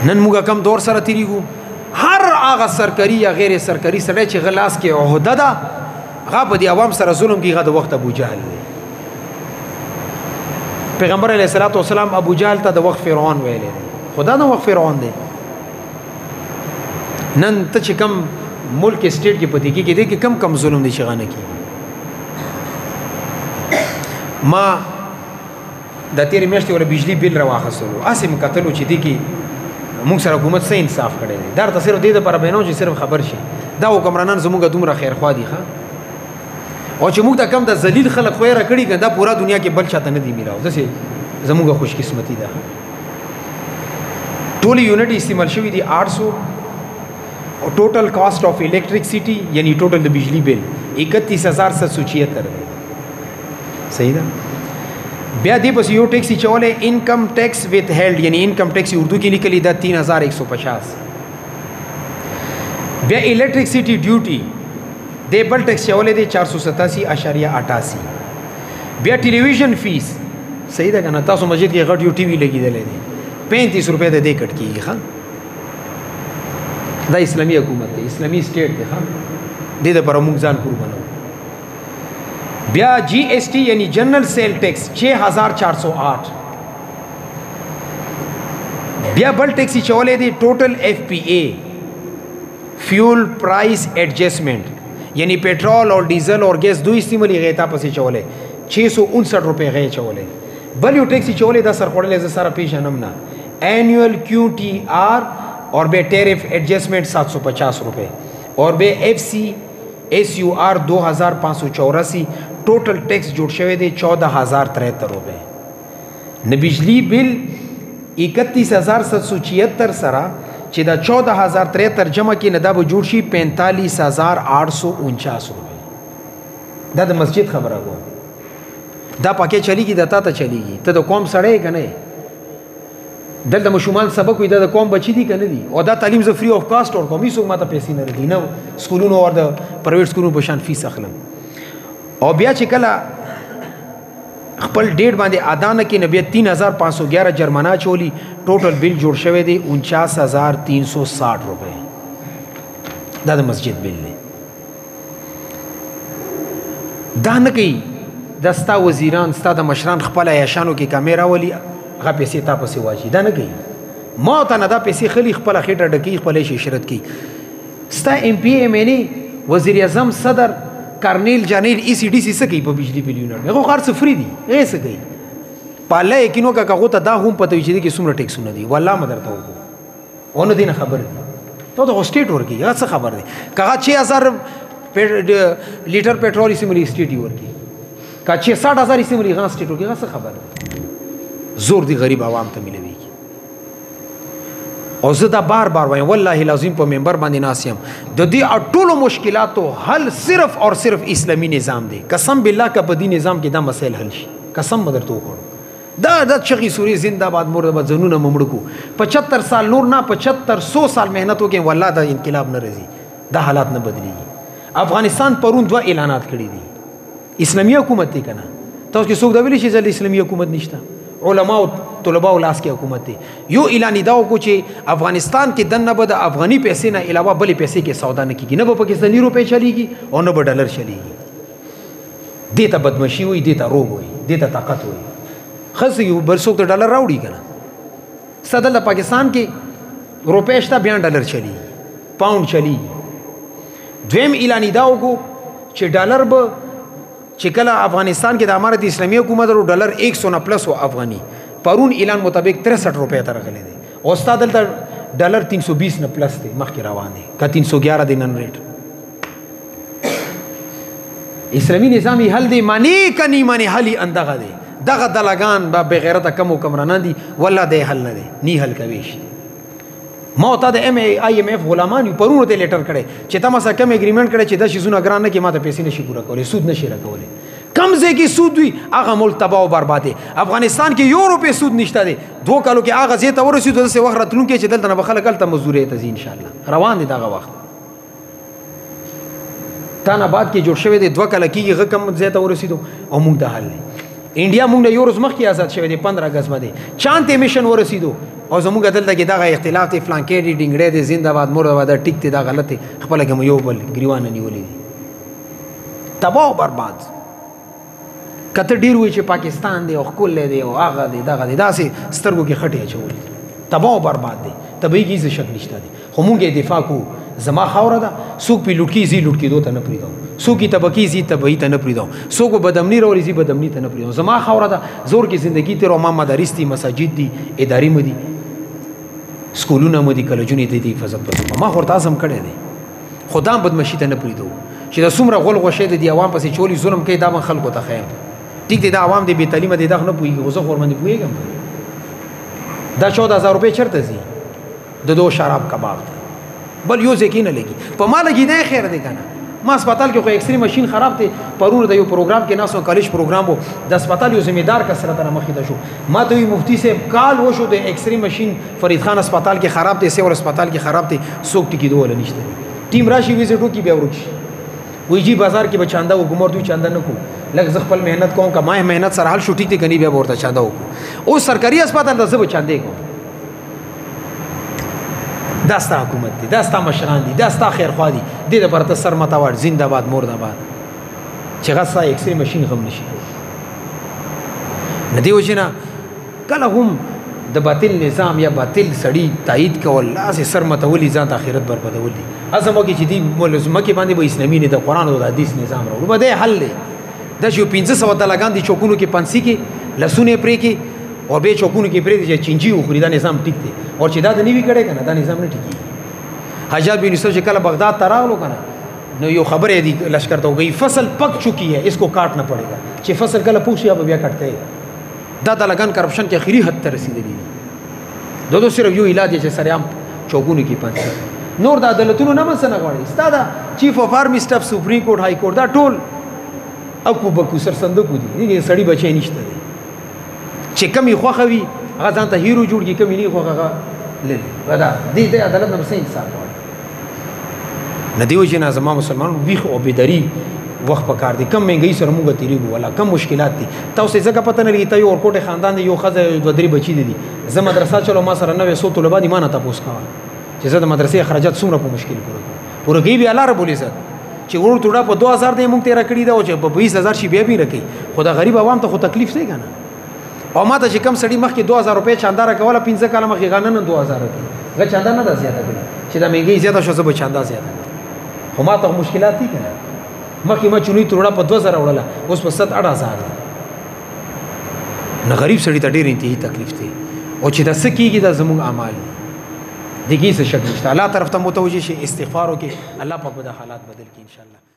نن موږ کم دور سره تیریږو هر هغه سرکري یا غیر سرکري سره چې غلاس کې عہده ده هغه په دې عوام سره ظلم کوي. هغه د وخت ابو جهل دی. پیغمبر علیه الصلاۃ والسلام ابو جهل ته د وخت فرعون ویلې خدا د وخت فرعون دی. نن ته چې کم ملک سټیټ کې پدې کې کم ظلم دي شغانه کې. ما د تیر میاشتې ول بجلی بیل راوخصلو اسې مکتلو چې دی کې موږ سره حکومت سه انصاف کړی دی. دا تصویر دې د پر بینو چې صرف خبر شي دا حکمرانان زموږ دومره خیر خوا دي ښا او چې موږ ته کم د ذلیل خلک خو یې را کړی دا پورا دنیا کې بل چاته نه دی میراو. دسه زموږ خوش قسمتي ده. ټول یونټ استعمال شوی دی 800 او ټوټل کاسټ اف الیکټریسټي یعنی ټوټل د بجلی بیل 31776 دی. صحیح ده. بیا دې پس یو ټیکس چولې انکم ټیکس وذ هیلډ یعنی انکم ټیکس اردو کې لیکلي دا 3150. بیا الیکټریسټي ډیوټي دې بل ټیکس چولې دی 487.88. بیا ټلویزیون فیس صحیح ده کنه تاسو مسجد کې غټ یو ټي وی لګیدلې دی 35 روپے د دې کټ کیږي ښا. دا اسلامي حکومت دی اسلامي سټیټ دی ښا دې د پر موږ ځان قربانو. بیا جی ایس ٹی یعنی جنرل سیل ٹیکس 6408. بیا بل ٹیکسی چولے دی ٹوٹل ایف پی اے فیول پرائس ایڈجسٹمنٹ یعنی پیٹرول اور ڈیزل اور گیس دو استعمالی غیتا پسی چولے 659 روپے غی چولے. بل یو ٹیکسی چولے دا سر خوڑے لیزا سارا پیش نمنا اینیول کیو ٹی آر اور بے ٹیرف ایڈجسٹمنٹ 750 روپے اور بے ایف سی ایس یو آر 2584 ٹوٹل ٹیکس جوڑ شوے دے 14073 روپے. نہ بجلی بل 31776 سرا چې دا 14073 جمع کې نه دا به جوړ شي 45849 روپے. دا د مسجد خبره وو دا پکې چلیږي دا ته چلیږي ته د قوم سړی کنه دلته مشومان سبق وي دا د قوم بچی دي کنه دي او دا تعلیم ز فری اف کاست اور قومي څوک ماته پیسې نه دي نه سکولونو او د پرایویټ سکولونو په شان فیس اخلم. او بیا چې کله خپل ډیټ باندې ادا نه کې نبی 3511 جرمانه چولی ټوټل بل جوړ شوی دی 49360 روپے. دا د مسجد بل دی. دا نه کوي دستا وزیران ستا د مشران خپل عیاشانو کې کیمرا ولي هغه پیسې تا پسې واچي دا نه کوي. ما ته نه دا پیسې خلی خپل خېټه ډکی خپل شرط کی ستا ایم پی ایم ان وزیر اعظم صدر کارنیل جانیل ای سی ډی سی سکی په بجلی بل یونټ هغه خرڅ فری دي هغه سکی پاله کینو کا کغه ته دا هم پته وي چې کې څومره ټیکس نه دي والله مدرته وګو اونو دینه خبر دي ته د سټیټ ورکی هغه څه خبر دي کغه 6000 لیټر پټرول سیملی سټیټ ورکی کا 60000 سیملی غان سټیټ ورکی هغه څه خبر دي. زور دی غریب عوام ته ملوي او زه دا بار وایم والله العظیم په منبر باندې ناسیم د دې ټولو مشکلاتو حل صرف اور صرف اسلامی نظام دی. قسم بالله کا په دې نظام کې دا مسائل حل شي قسم مدرته وکړو. دا د چغی سوري زنده‌باد مرده زنونه ممړکو 75 سال نور نه 7500 سال مهنت وکړي والله دا انقلاب نه راځي دا حالات نه بدليږي. افغانستان پرون 2 اعلانات کړی دي اسلامی حکومت دی کنه تاسو کې څوک دا ویلی چې اسلامی حکومت نشته علماء او طلباء او لاس کې حکومت دی. یو اعلان دا وکړو چې افغانستان کې دنه به د افغاني پیسې نه علاوه بلې پیسې کې سودا نه کیږي نه به پاکستاني روپے چلیږي او نه به ډالر چلیږي. دیتا بدمشي وي دیتا روغ وي دیتا طاقت وي خاص یو برسوک ته ډالر راوړي کنه صدل پاکستان کې روپے شته بیا ډالر چلیږي پاوند چلیږي. دویم اعلان دا وکړو چې ډالر به چې کله افغانستان کې د امارت اسلامی حکومت ورو ډالر 100 نه پلس او افغاني پرون اعلان مطابق 63 روپے تر غلې دي او استاد دلته ډالر 320 نه پلس دی مخکې روان دي کا 311 دی نن ریټ. اسلامی نظامی حل دی معنی کني معنی حلی اندغه دی دغه دلګان با بغیرته کم حکمرانان دي والله دی حل نه دی نی حل کوي. ما ته د ام ای ام اف غلامان پرونه ته لیټر کړي چې تاسو سره کم اګریمنت کړي چې د شیزونه ګران نه کې ماته پیسې نشي پورا کولای سود نشي راکولای کم ځای کې سود وي هغه ملک تباہ او برباد دي. افغانستان کې یو روپے سود نشته دي 2 کالو کې هغه ځای ته ورسېدو د څه وخت راتلون کې چې دلته نه بخلک تل مزدوري ته ان شاء الله روان دي دغه وخت. تانا بعد کې جوړ شوی دی 2 کال کې هغه کم ځای ته ورسېدو او موږ ته حل انډیا موږ نه یو روز مخکې آزاد شوی دی 15 اگست باندې چاند ته میشن ورسېدو او زموږ دلته کې دغه اختلاف دی فلان کې دی ډنګړې دی زنده‌باد مرده دا ټیک دی دا غلط دی خپل کې یو بل ګریوان نیولې دي تباہ او برباد کته ډیر وی چې پاکستان دی او خپل دی او هغه دی دغه دی داسې سترګو کې خټې چولې تباہ او برباد دی تبې کې څه شک نشته دی خو مونږه دفاع کو زما خوره ده څوک په لوټکی زی لوټکی دوته نه پریدو څوک کی تبکی زی تبعی ته نه پریدو څوک بدمنی رولې زی بدمنی ته نه پریدو زما خوره ده زور کې زندگی ته روما مدارس دي مساجد دي اداري مدي سکولونه مدي کالجونه دي حفاظت په ما ورته اعظم کړي دي خدام بدمشي ته نه پریدو چې د څومره غول غوشه دي عوام پسې چولی ظلم کوي دا من خلکو ته خیر ټیک دي دا عوام دي به تعلیم دي دا نه پويږي غوسه خورمن پويږم دا 14000 روپے چرته زی د دو شراب کباب بل یو ځکه نه لګي په ما لګي نه خیر دی کنه ما هسپتال کې خو ایکسری ماشين خراب دی پرور د یو پروګرام کې ناسو کالج پروګرام وو د هسپتال یو ذمہ دار کسرت نه مخې ته شو ما ته مفتی صاحب کال وشو د ایکسری ماشين فرید خان هسپتال کې خراب دی سیور هسپتال کې خراب دی سوک ټکی دوه نشته ټیم راشي ویزټو کې بیا ورچ وی جی بازار کې بچاندا حکومت دوی چاندا نه کو لږ ز خپل مهنت کوم کمای مهنت سره حل شوټی ته کني بیا ورته چاندا وکړو او سرکاري هسپتال د زب چاندې کو داستا حکومت دی داستا مشران دي داستا خیرخوا دي د پرته سر متاوړ زنده‌باد مرده‌باد چې غسا ایکسری ماشين غم نشي ندی وجنا کله هم د باطل نظام یا باطل سړی تایید کول لاس سر متولی ځان اخرت بربادول دي ازمو کې چې دی ملزمه کې باندې به اسلامي نه د قران او د حدیث نظام راوړو بده حل دی د جو 1500 دلګان دي چوکونو کې پنسي کې لسونه پرې کې او به چوکونو کې پرې دي چې چنجي وخوري دا نظام ټیک دی او چې دا د نیوی کړه کنه دا نظام نه ټیکی حجاج بن یوسف چې کله بغداد ته راغلو کنه نو یو خبره دی لشکر ته وګي فصل پک چکی ہے اس کو کاٹنا پڑے گا چې فصل کله پوښي یا بیا کټ کړي دا د لګان کرپشن کې اخیری حد ته رسیدلی دو صرف یو علاج چې سره عام چوکونو کې پاتې نور د عدالتونو نه مسنه غواړي استاد چیف اف آرمی سټاف سپریم کورټ های کورټ دا ټول اكو بکو سر صندوق دي سړی بچی نشته دي چې کمی خوخوي هغه ځان ته هیرو جوړ کی کمی نه خوخه لل ودا دې عدالت نه سین انصاف غواړي ندیو جنا زما مسلمان ویخ او بيداری وخت پکار دي کم منګي سره موږ تیریږو ولا کم مشکلات دي تاسو ځکه پته نه لګی ته یو ورکوټه خاندان دی یو خزه دوه درې بچی دي زه مدرسه چلو ما سره 900 طلبه دي ما نه تاسو کا چې زه د مدرسې اخراجات څومره په مشکل کړو ورګي به الله رب العزت چې ور ټوډه په 2000 د موږ تیر کړی دا او چې په 20000 شي بیا به رکی خدا غریب عوام ته خو تکلیف دی کنه او ما ته چې کم سړی مخکې 2000 روپے چاندار کوله 15 کاله مخکې غانن 2000 روپے غا چاندار نه دا زیاته کړی چې دا مهنګي زیاته شو زه به چاندا زیاته خو ما ته مشکلات دي کنه مخکې ما چونی ټوډه په 2000 وړله اوس په 7-8000 نه غریب سړی ته ډېر انتهایی تکلیف دی او چې دا سکیږي دا زموږ اعمال دي دغه څه شک نشته الله طرف ته متوجه شي استغفار وکي الله په خپل حالات بدل کړي ان شاء الله